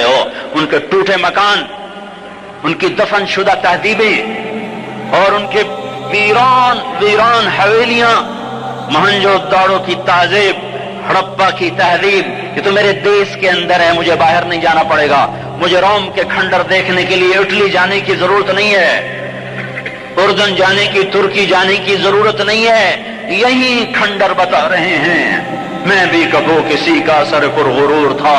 ہو، ان کے ٹوٹے مکان، ان کی دفن شدہ تہذیبیں اور ان کے ویران حویلیاں، مہنجو داڑو کی تہذیب، ہڑپا کی تہذیب، یہ تو میرے دیش کے اندر ہے، مجھے باہر نہیں جانا پڑے گا، مجھے روم کے کھنڈر دیکھنے کے لیے اٹلی جانے کی ضرورت نہیں ہے، اردن جانے کی، ترکی جانے کی ضرورت نہیں ہے، یہی کھنڈر بتا رہے ہیں میں بھی کبھی کسی کا سر پر غرور تھا۔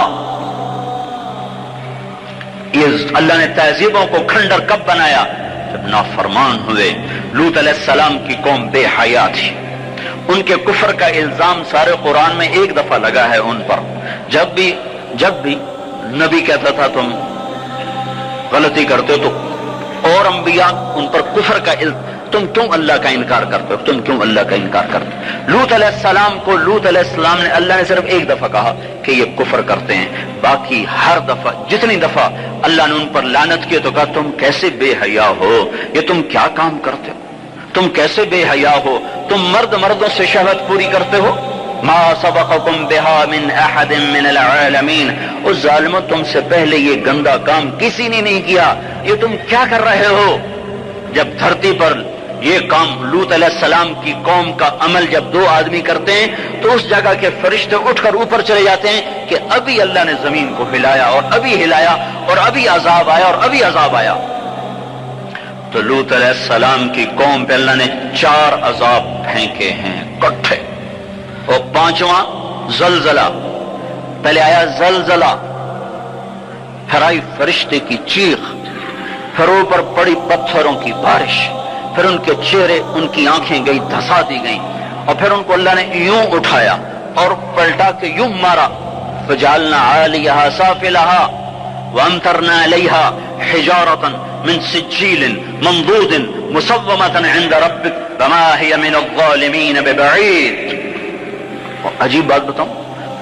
یہ اللہ نے تہذیبوں کو کھنڈر کب بنایا؟ جب نافرمان ہوئے۔ لوط علیہ السلام کی قوم بے حیا تھی، ان کے کفر کا الزام سارے قرآن میں ایک دفعہ لگا ہے ان پر۔ جب بھی نبی کہتا تھا تم غلطی کرتے ہو تو اور انبیاء ان پر کفر کا تم کیوں اللہ کا انکار کرتے ہو، تم کیوں اللہ کا انکار کرتے ہو۔ لوط علیہ السلام کو لوط علیہ السلام نے اللہ نے صرف ایک دفعہ کہا کہ یہ کفر کرتے ہیں، باقی ہر دفعہ جتنی دفعہ اللہ نے ان پر لعنت کی تو کہا تم کیسے بے حیا ہو، یہ تم کیا کام کرتے ہو، تم کیسے بے حیا ہو، تم مردوں سے شہوت پوری کرتے ہو۔ ما سبقکم بہا من احد من العالمین، اس ظالموں تم سے پہلے یہ گندا کام کسی نے نہیں کیا، یہ تم کیا کر رہے ہو۔ جب دھرتی پر یہ کام لوط علیہ السلام کی قوم کا عمل جب دو آدمی کرتے ہیں تو اس جگہ کے فرشتے اٹھ کر اوپر چلے جاتے ہیں کہ ابھی اللہ نے زمین کو ہلایا اور ابھی ہلایا اور ابھی عذاب آیا اور ابھی عذاب آیا۔ تو لوط علیہ السلام کی قوم پہ اللہ نے 4 عذاب پھینکے ہیں کٹھے، اور 5واں زلزلہ۔ پہلے آیا زلزلہ، پھر آئی فرشتے کی چیخ، پھر اوپر پڑی پتھروں کی بارش، پھر ان کے چہرے، ان کی آنکھیں گئی دھسا دی گئیں، اور پھر ان کو اللہ نے یوں اٹھایا اور پلٹا کے یوں مارا۔ فجعلنا عالیہا سافلہا وامطرنا علیہا حجارۃ من سجیل منضود مسومۃ عند ربک وما ہی من الظالمین ببعید۔ عجیب بات بتاؤں،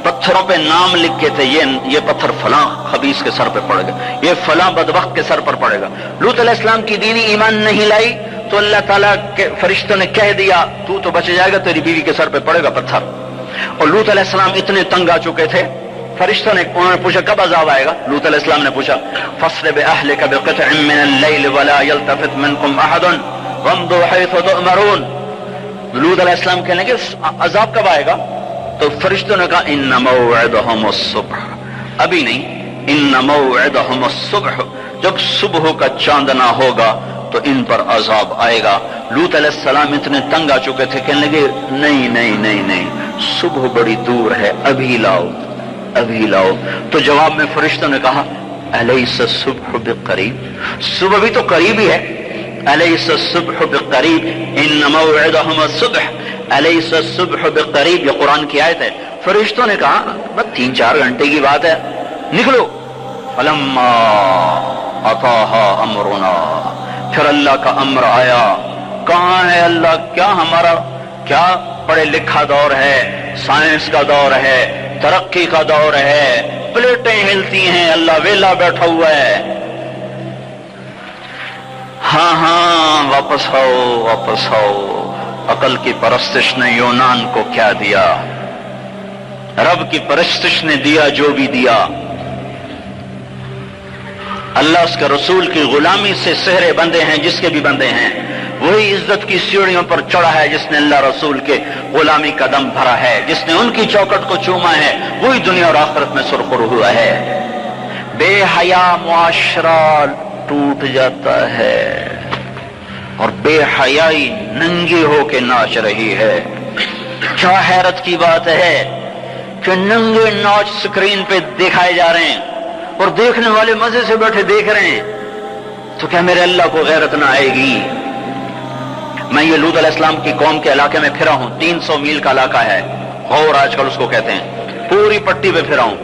پتھروں پہ نام لکھے تھے، یہ پتھر فلاں خبیث کے سر پہ پڑے گا، یہ فلاں بدبخت کے سر پر پڑے گا۔ لوط علیہ السلام کی دینی ایمان نہیں لائی تو اللہ تعالیٰ کے فرشتوں نے کہہ دیا تو بچ جائے گا، تیری بیوی کے سر پہ پڑے گا پتھر۔ اور لوط علیہ السلام اتنے تنگ آ چکے تھے، فرشتوں نے انہوں نے پوچھا کب عذاب آئے گا؟ لوط علیہ السلام نے پوچھا فَاصْرِ بِأَهْلِكَ بِقِطْعٍ مِّنَ اللَّيْلِ وَلَا يَلْتَفِتْ مِنكُمْ أَحَدٌ وَامْضُوا حَيْثُ تُؤْمَرُونَ۔ لوط علیہ السلام کہنے لگے عذاب کب آئے گا؟ تو فرشتوں نے کہا ان موعدہم الصبح، ابھی نہیں، ان موعدہم الصبح، جب صبح کا چاندنا ہوگا تو ان پر عذاب آئے گا۔ لوط علیہ السلام اتنے تنگ آ چکے تھے، کہنے لگے نہیں، صبح بڑی دور ہے، ابھی لاؤ۔ تو جواب میں فرشتوں نے کہا الیس الصبح بقریب، صبح بھی تو قریب ہی ہے، الیس الصبح بقریب ان موعدہم الصبح الیس الصبح بقریب، یہ قرآن کی آیت ہے۔ فرشتوں نے کہا بس 3-4 گھنٹے کی بات ہے، نکلو۔ فلما اتاہا امرنا، پھر اللہ کا امر آیا۔ کہاں ہے اللہ؟ کیا ہمارا کیا پڑھے لکھا دور ہے، سائنس کا دور ہے، ترقی کا دور ہے، پلیٹیں ہلتی ہیں، اللہ ویلا بیٹھا ہوا ہے۔ ہاں واپس آؤ۔ عقل کی پرستش نے یونان کو کیا دیا، رب کی پرستش نے دیا جو بھی دیا۔ اللہ اس کے رسول کی غلامی سے سہرے بندے ہیں، جس کے بھی بندے ہیں، وہی عزت کی سیڑھیوں پر چڑھا ہے جس نے اللہ رسول کے غلامی کا دم بھرا ہے، جس نے ان کی چوکٹ کو چوما ہے، وہی دنیا اور آخرت میں سرخرو ہوا ہے۔ بے حیا معاشرہ ٹوٹ جاتا ہے اور بے حیائی ننگی ہو کے ناچ رہی ہے۔ کیا حیرت کی بات ہے کہ ننگے ناچ سکرین پہ دکھائے جا رہے ہیں اور دیکھنے والے مزے سے بیٹھے دیکھ رہے ہیں، تو کیا میرے اللہ کو غیرت نہ آئے گی؟ میں یہ لوط علیہ السلام کی قوم کے علاقے میں پھرا ہوں، 300 میل کا علاقہ ہے، غور آج کل اس کو کہتے ہیں، پوری پٹی پہ پھرا ہوں۔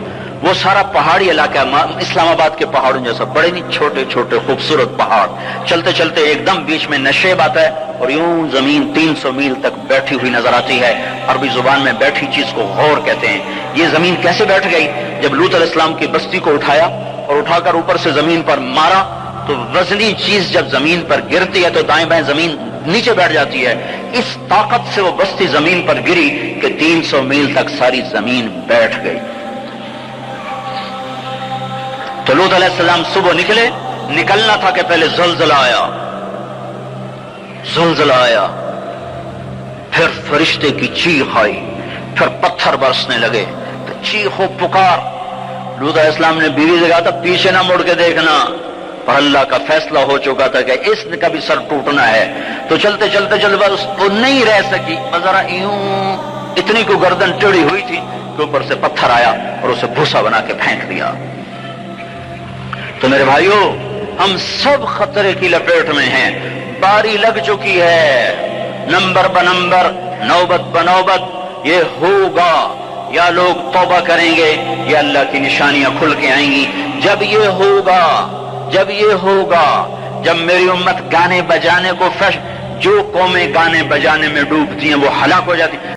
وہ سارا پہاڑی علاقہ ہے، اسلام آباد کے پہاڑوں جیسا، بڑے نہیں چھوٹے چھوٹے خوبصورت پہاڑ، چلتے چلتے ایک دم بیچ میں نشیب آتا ہے اور یوں زمین 300 میل تک بیٹھی ہوئی نظر آتی ہے۔ عربی زبان میں بیٹھی چیز کو غور کہتے ہیں۔ یہ زمین کیسے بیٹھ گئی؟ جب لوط علیہ السلام کی بستی کو اٹھایا اور اٹھا کر اوپر سے زمین پر مارا تو وزنی چیز جب زمین پر گرتی ہے تو دائیں بائیں زمین نیچے بیٹھ جاتی ہے۔ اس طاقت سے وہ بستی زمین پر گری کہ 300 میل تک ساری زمین بیٹھ گئی۔ تو تو لوط علیہ السلام صبح نکلے، نکلنا تھا کہ پہلے زلزلہ آیا، زلزلہ آیا، پھر فرشتے کی چیخ آئی، پھر پتھر برسنے لگے، تو چیخ و پکار۔ لوط علیہ السلام نے بیوی سے کہا تھا پیچھے نہ مڑ کے دیکھنا، اور اللہ کا فیصلہ ہو چکا تھا کہ اس کا بھی سر ٹوٹنا ہے۔ تو چلتے چلتے بس وہ نہیں رہ سکی، بس ذرا یوں اتنی کو گردن ٹیڑھی ہوئی تھی کہ اوپر سے پتھر آیا اور اسے بھوسا بنا کے پھینک دیا۔ تو میرے بھائیو، ہم سب خطرے کی لپیٹ میں ہیں، باری لگ چکی ہے، نمبر بنمبر، نوبت بنوبت یہ ہوگا۔ یا لوگ توبہ کریں گے یا اللہ کی نشانیاں کھل کے آئیں گی۔ جب یہ ہوگا، جب یہ ہوگا، جب میری امت گانے بجانے کو جو قومیں گانے بجانے میں ڈوبتی ہیں وہ ہلاک ہو جاتی ہیں۔